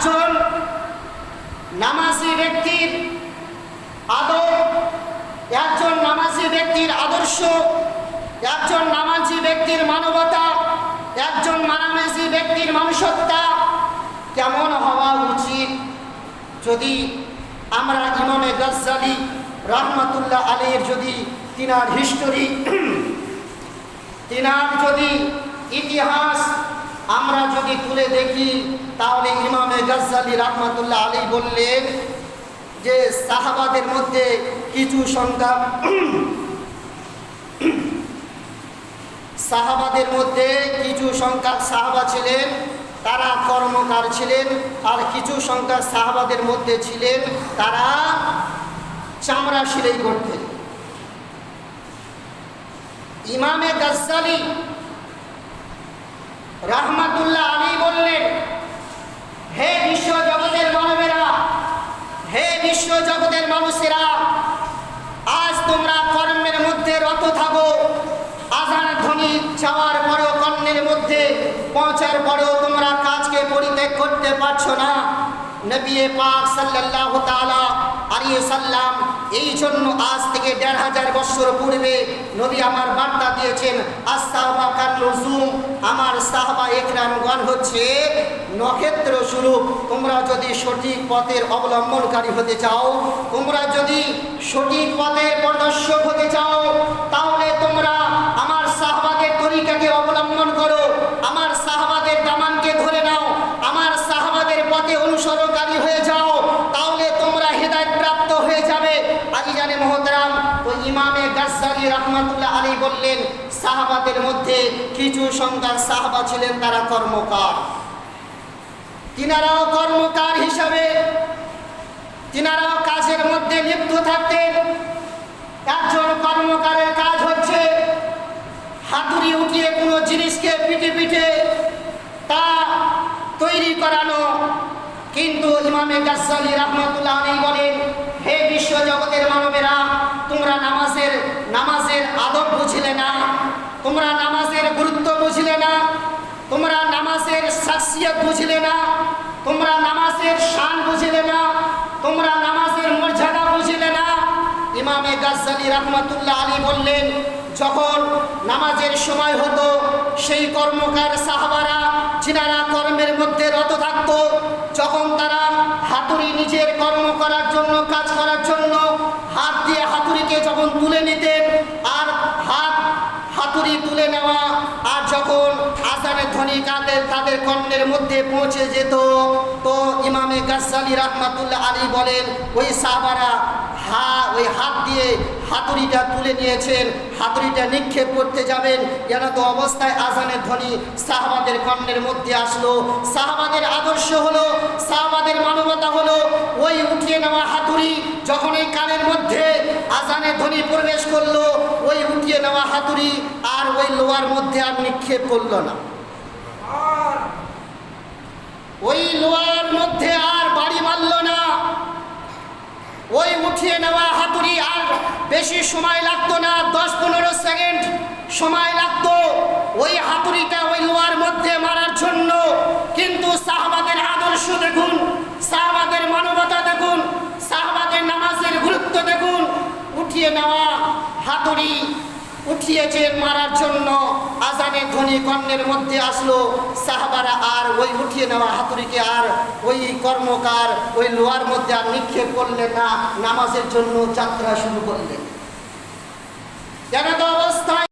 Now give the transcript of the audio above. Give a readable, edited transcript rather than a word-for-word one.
একজন নামাজি ব্যক্তির আদব, একজন নামাজি ব্যক্তির আদর্শ, একজন নামাজি ব্যক্তির মানবতা, একজন নামাজি ব্যক্তির মানুষত্বা কেমন হওয়া উচিত, যদি আমরা ইমামে গাজ্জালি রাহমাতুল্লাহ আলাইহির যদি তিনার হিস্টোরি, তিনার যদি ইতিহাস আমরা যদি তুলে দেখি, তাহলে ইমামে গাজ্জালি রাহমাতুল্লাহ আলাইহি বললেন যে সাহাবাদের মধ্যে কিছু সংখ্যা সাহাবা ছিলেন তারা কর্মকার ছিলেন, আর কিছু সংখ্যক সাহাবাদের মধ্যে ছিলেন তারা চামড়া সেলাই করতেন। ইমামে গাজ্জালি রাহমাতুল্লাহ আলাইহি বললেন, হে বিশ্ব জগতের মানবেরা, হে বিশ্ব জগতের মানুষেরা, আজ তোমরা কর্মের মধ্যে রত থাকো। আযান ধ্বনি চাওয়ার পরেও কর্মের মধ্যে পৌঁছার পরেও তোমরা কাজকে পরিত্যাগ করতে পারছো না। নবী পাক সাল্লাল্লাহু তাআলা আলাইহি সাল্লাম এই জন্য আজ থেকে ১৫০০ বছর পূর্বে নবী আমার বার্তা দিয়েছেন, আসসাহাবা কান নুজুম, আমার সাহাবা একরামগণ হচ্ছে নক্ষত্র স্বরূপ। তোমরা যদি সঠিক পথের অবলম্বনকারী হতে চাও, তোমরা যদি সঠিক পথের প্রদর্শক হতে চাও, তাহলে তোমরা আমার সাহাবাদের তরিকাকে অবলম্বন করো, আমার সাহাবাদের দামানকে ধরে নাও, আমার সাহাবাদের পথে অনুসরণকারী হয়ে যাও, তাহলে তোমরা হেদায়েত প্রাপ্ত হয়ে যাবে। আজিজানে মুহতারাম, তো ইমামে গাজ্জালি রাহমাতুল্লাহ আলাইহি বললেন, সাহাবাদের মধ্যে কিছু সংখ্যক সাহাবা ছিলেন তারা কর্মকার। তিনারাও কর্মকার হিসাবে তিনারাও কাজের মধ্যে লিপ্ত থাকতেন। একজন কর্মকারের কাজ হচ্ছে হাতুড়ি উঠিয়ে কোনো জিনিসকে পিঠে পিঠে তা তৈরি করানো। কিন্তু ইমামে গাজ্জালি রাহমাতুল্লাহ আলাইহি বলেন, হে বিশ্ব জগতের মানবেরা, তোমরা নামাজের আদব বুঝলে না, তোমরা নামাজের গুরুত্ব বুঝলে না, তোমরা নামাজের শাখসিয়ত বুঝলে না, তোমরা নামাজের শান বুঝলে না, তোমরা নামাজের মর্যাদা বুঝলে না। ইমামে গাজ্জালি রাহমাতুল্লাহ আলাইহি বললেন, যখন নামাজের সময় হতো, সেই কর্মকার সাহাবারা যিনারা কর্মের মধ্যে রত থাকত, যখন তারা হাতুড়ি নিজের কর্ম করার জন্য, কাজ করার জন্য হাত দিয়ে হাতুড়িকে যখন তুলে নিতেন, আর হাতুড়ি তুলে নেওয়া আর যখন আযানের ধ্বনি তাদের কর্ণের মধ্যে পৌঁছে যেত, তো ইমামে গাজ্জালি রাহমাতুল্লাহ আলাইহি বলেন, ওই সাহাবারা ওই হাত দিয়ে হাতুড়িটা তুলে নিয়েছেন, হাতুড়িটা নিক্ষেপ করতে যাবেন, এমতো অবস্থায় আযানের ধ্বনি সাহাবাদের কর্ণের মধ্যে আসলো। সাহাবাদের আদর্শ হলো, সাহাবাদের মানবতা হলো, ওই উঠিয়ে নেওয়া হাতুড়ি যখন এই কানের মধ্যে আযানের ধ্বনি প্রবেশ করলো, ওই উঠিয়ে নেওয়া হাতুড়ি আর ওই লোহার মধ্যে আর নিক্ষেপ করলো না, ওই লোহার মধ্যে আর বাড়ি মারল না। ওই উঠিয়ে নেওয়া হাতুড়ি আর বেশি সময় লাগতো না, 10-15 সেকেন্ড সময় লাগতো ওই হাতুড়িটা ওই লোহার মধ্যে মারার জন্য। কিন্তু সাহাবাদের আদর্শ দেখুন, সাহাবাদের মানবতা দেখুন, সাহাবাদের নামাজের গুরুত্ব দেখুন। উঠিয়ে নেওয়া হাতুড়ি উঠিয়েছেন মারার জন্য, আযানের ধ্বনি কর্ণের মধ্যে আসলো, সাহাবারা আর ওই উঠিয়ে নেওয়া হাতুড়িকে আর ওই কর্মকার ওই লোহার মধ্যে আর নিক্ষেপ করলেন না, নামাজের জন্য যাত্রা শুরু করলেন। কেন তো